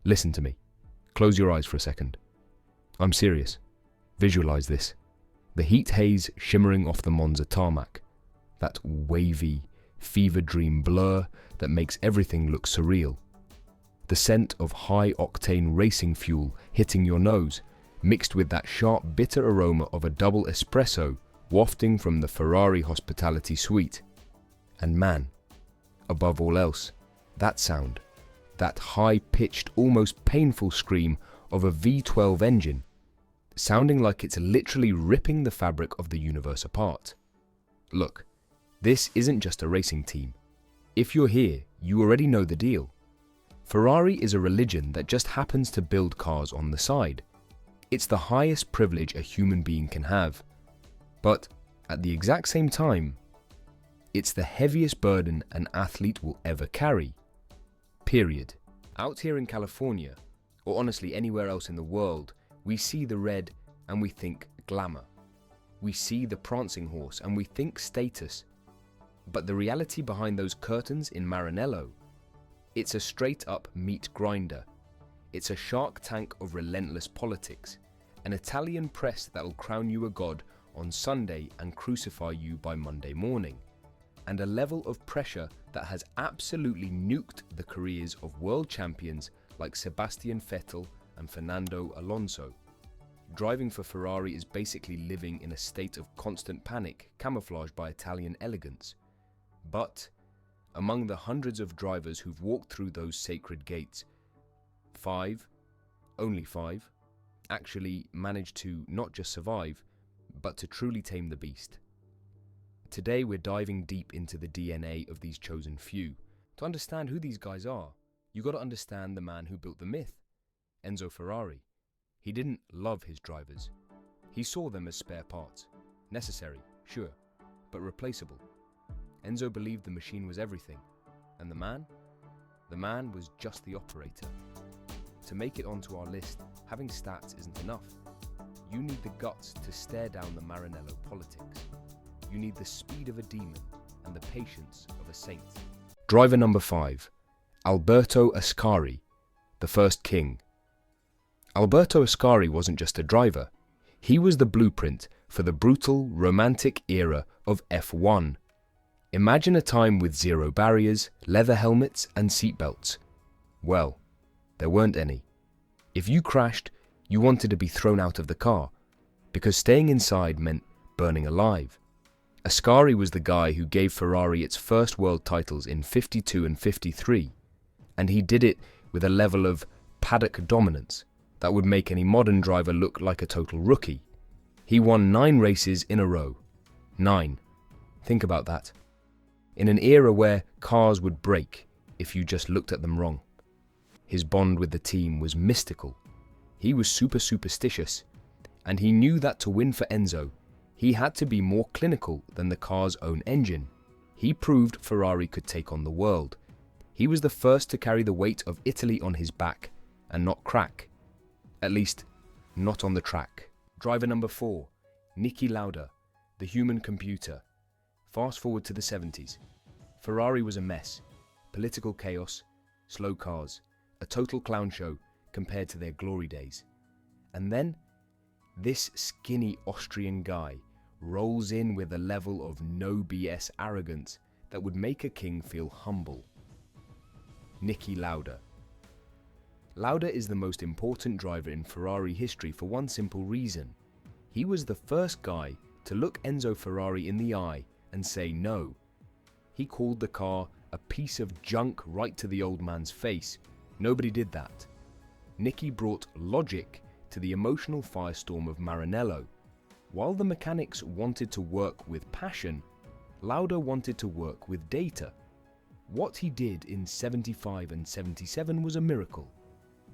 Listen to me. Close your eyes for a second. I'm serious. Visualize this. The heat haze shimmering off the Monza tarmac. That wavy, fever dream blur that makes everything look surreal. The scent of high-octane racing fuel hitting your nose, mixed with that sharp, bitter aroma of a double espresso wafting from the Ferrari hospitality suite. And man, above all else, that sound, that high-pitched, almost painful scream of a V12 engine, sounding like it's literally ripping the fabric of the universe apart. Look, this isn't just a racing team. If you're here, you already know the deal. Ferrari is a religion that just happens to build cars on the side. It's the highest privilege a human being can have. But at the exact same time, it's the heaviest burden an athlete will ever carry. Period. Out here in California, or honestly anywhere else in the world, we see the red and we think glamour. We see the prancing horse and we think status. But the reality behind those curtains in Maranello, it's a straight-up meat grinder. It's a Shark Tank of relentless politics, an Italian press that'll crown you a god on Sunday and crucify you by Monday morning, and a level of pressure that has absolutely nuked the careers of world champions like Sebastian Vettel and Fernando Alonso. Driving for Ferrari is basically living in a state of constant panic, camouflaged by Italian elegance. But among the hundreds of drivers who've walked through those sacred gates, only five, actually managed to not just survive, but to truly tame the beast. Today we're diving deep into the DNA of these chosen few. To understand who these guys are, you got to understand the man who built the myth, Enzo Ferrari. He didn't love his drivers. He saw them as spare parts. Necessary, sure, but replaceable. Enzo believed the machine was everything. And the man? The man was just the operator. To make it onto our list, having stats isn't enough. You need the guts to stare down the Maranello politics. You need the speed of a demon and the patience of a saint. Driver number 5, Alberto Ascari, the first king. Alberto Ascari wasn't just a driver. He was the blueprint for the brutal, romantic era of F1. Imagine a time with zero barriers, leather helmets, and seatbelts. Well, there weren't any. If you crashed, you wanted to be thrown out of the car, because staying inside meant burning alive. Ascari was the guy who gave Ferrari its first world titles in 52 and 53, and he did it with a level of paddock dominance that would make any modern driver look like a total rookie. He won 9 races in a row. 9. Think about that. In an era where cars would break if you just looked at them wrong. His bond with the team was mystical. He was super superstitious, and he knew that to win for Enzo, he had to be more clinical than the car's own engine. He proved Ferrari could take on the world. He was the first to carry the weight of Italy on his back and not crack. At least, not on the track. Driver number 4, Niki Lauda, the human computer. Fast forward to the 70s. Ferrari was a mess. Political chaos, slow cars, a total clown show compared to their glory days. And then, this skinny Austrian guy rolls in with a level of no BS arrogance that would make a king feel humble. Niki Lauda. Lauda is the most important driver in Ferrari history for one simple reason. He was the first guy to look Enzo Ferrari in the eye and say no. He called the car a piece of junk right to the old man's face. Nobody did that. Niki brought logic to the emotional firestorm of Maranello. While the mechanics wanted to work with passion, Lauda wanted to work with data. What he did in 75 and 77 was a miracle.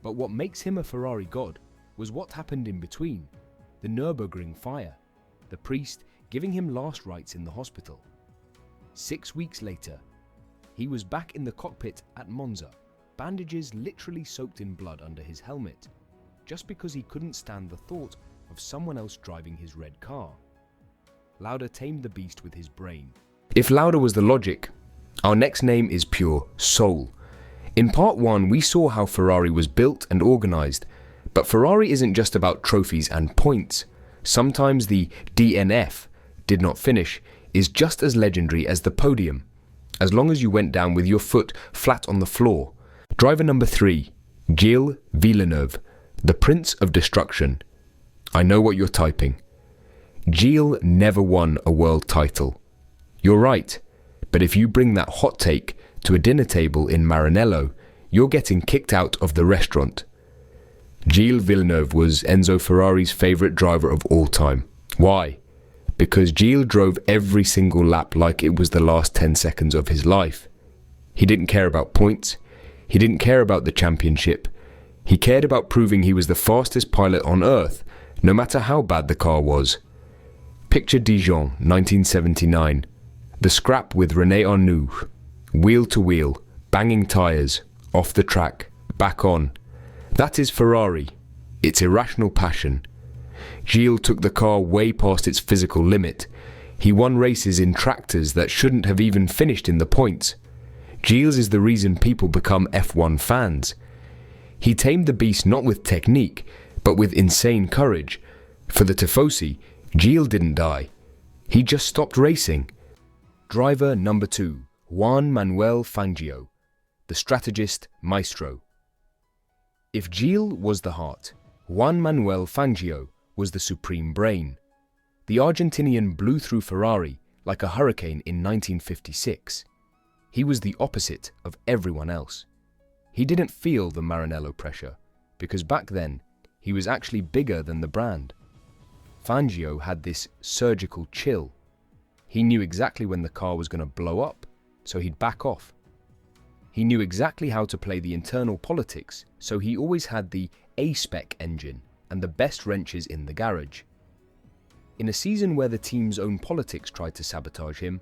But what makes him a Ferrari god was what happened in between. The Nürburgring fire. The priest giving him last rites in the hospital. 6 weeks later, he was back in the cockpit at Monza, bandages literally soaked in blood under his helmet, just because he couldn't stand the thought of someone else driving his red car. Lauda tamed the beast with his brain. If Lauda was the logic, our next name is pure soul. In part 1, we saw how Ferrari was built and organised, but Ferrari isn't just about trophies and points. Sometimes the DNF, did not finish, is just as legendary as the podium, as long as you went down with your foot flat on the floor. Driver number 3, Gilles Villeneuve, the Prince of Destruction. I know what you're typing. Gilles never won a world title. You're right, but if you bring that hot take to a dinner table in Maranello, you're getting kicked out of the restaurant. Gilles Villeneuve was Enzo Ferrari's favourite driver of all time. Why? Because Gilles drove every single lap like it was the last 10 seconds of his life. He didn't care about points. He didn't care about the championship. He cared about proving he was the fastest pilot on earth, no matter how bad the car was. Picture Dijon, 1979. The scrap with René Arnoux. Wheel to wheel, banging tyres, off the track, back on. That is Ferrari. It's irrational passion. Gilles took the car way past its physical limit. He won races in tractors that shouldn't have even finished in the points. Gilles is the reason people become F1 fans. He tamed the beast not with technique, but with insane courage. For the Tifosi, Gilles didn't die. He just stopped racing. Driver number 2, Juan Manuel Fangio, the strategist Maestro. If Gilles was the heart, Juan Manuel Fangio was the supreme brain. The Argentinian blew through Ferrari like a hurricane in 1956. He was the opposite of everyone else. He didn't feel the Maranello pressure, because back then, he was actually bigger than the brand. Fangio had this surgical chill. He knew exactly when the car was going to blow up, so he'd back off. He knew exactly how to play the internal politics, so he always had the A-spec engine and the best wrenches in the garage. In a season where the team's own politics tried to sabotage him,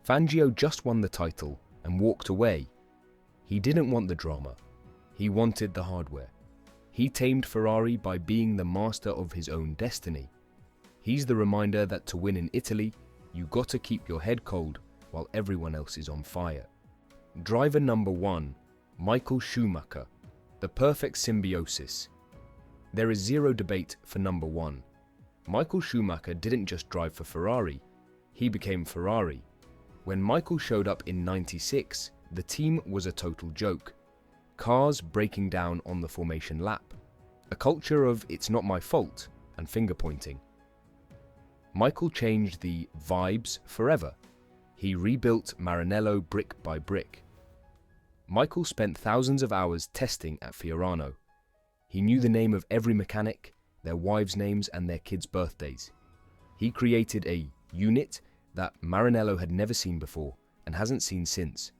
Fangio just won the title and walked away. He didn't want the drama. He wanted the hardware. He tamed Ferrari by being the master of his own destiny. He's the reminder that to win in Italy, you gotta keep your head cold while everyone else is on fire. Driver number 1, Michael Schumacher, the perfect symbiosis. There is zero debate for number 1. Michael Schumacher didn't just drive for Ferrari, he became Ferrari. When Michael showed up in '96, the team was a total joke. Cars breaking down on the formation lap. A culture of "it's not my fault" and finger pointing. Michael changed the vibes forever. He rebuilt Maranello brick by brick. Michael spent thousands of hours testing at Fiorano. He knew the name of every mechanic, their wives' names and their kids' birthdays. He created a unit that Maranello had never seen before and hasn't seen since.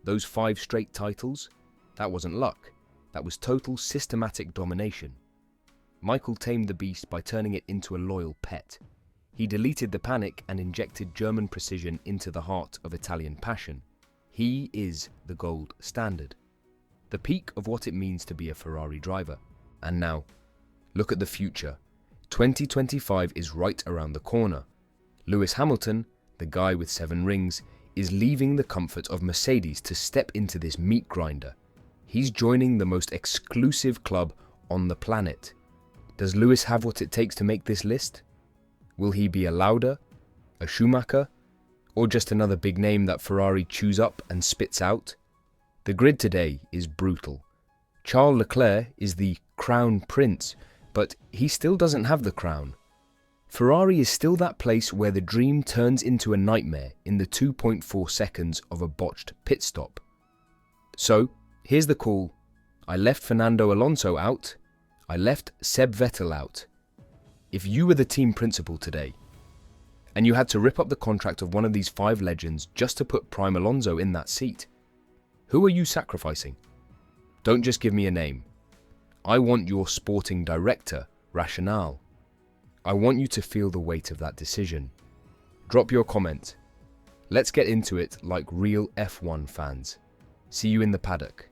Those 5 straight titles, that wasn't luck. That was total systematic domination. Michael tamed the beast by turning it into a loyal pet. He deleted the panic and injected German precision into the heart of Italian passion. He is the gold standard. The peak of what it means to be a Ferrari driver. And now, look at the future. 2025 is right around the corner. Lewis Hamilton, the guy with 7 rings, is leaving the comfort of Mercedes to step into this meat grinder. He's joining the most exclusive club on the planet. Does Lewis have what it takes to make this list? Will he be a Lauda, a Schumacher, or just another big name that Ferrari chews up and spits out? The grid today is brutal. Charles Leclerc is the crown prince, but he still doesn't have the crown. Ferrari is still that place where the dream turns into a nightmare in the 2.4 seconds of a botched pit stop. So, here's the call. I left Fernando Alonso out. I left Seb Vettel out. If you were the team principal today, and you had to rip up the contract of one of these 5 legends just to put Prime Alonso in that seat, who are you sacrificing? Don't just give me a name. I want your sporting director rationale. I want you to feel the weight of that decision. Drop your comment. Let's get into it like real F1 fans. See you in the paddock.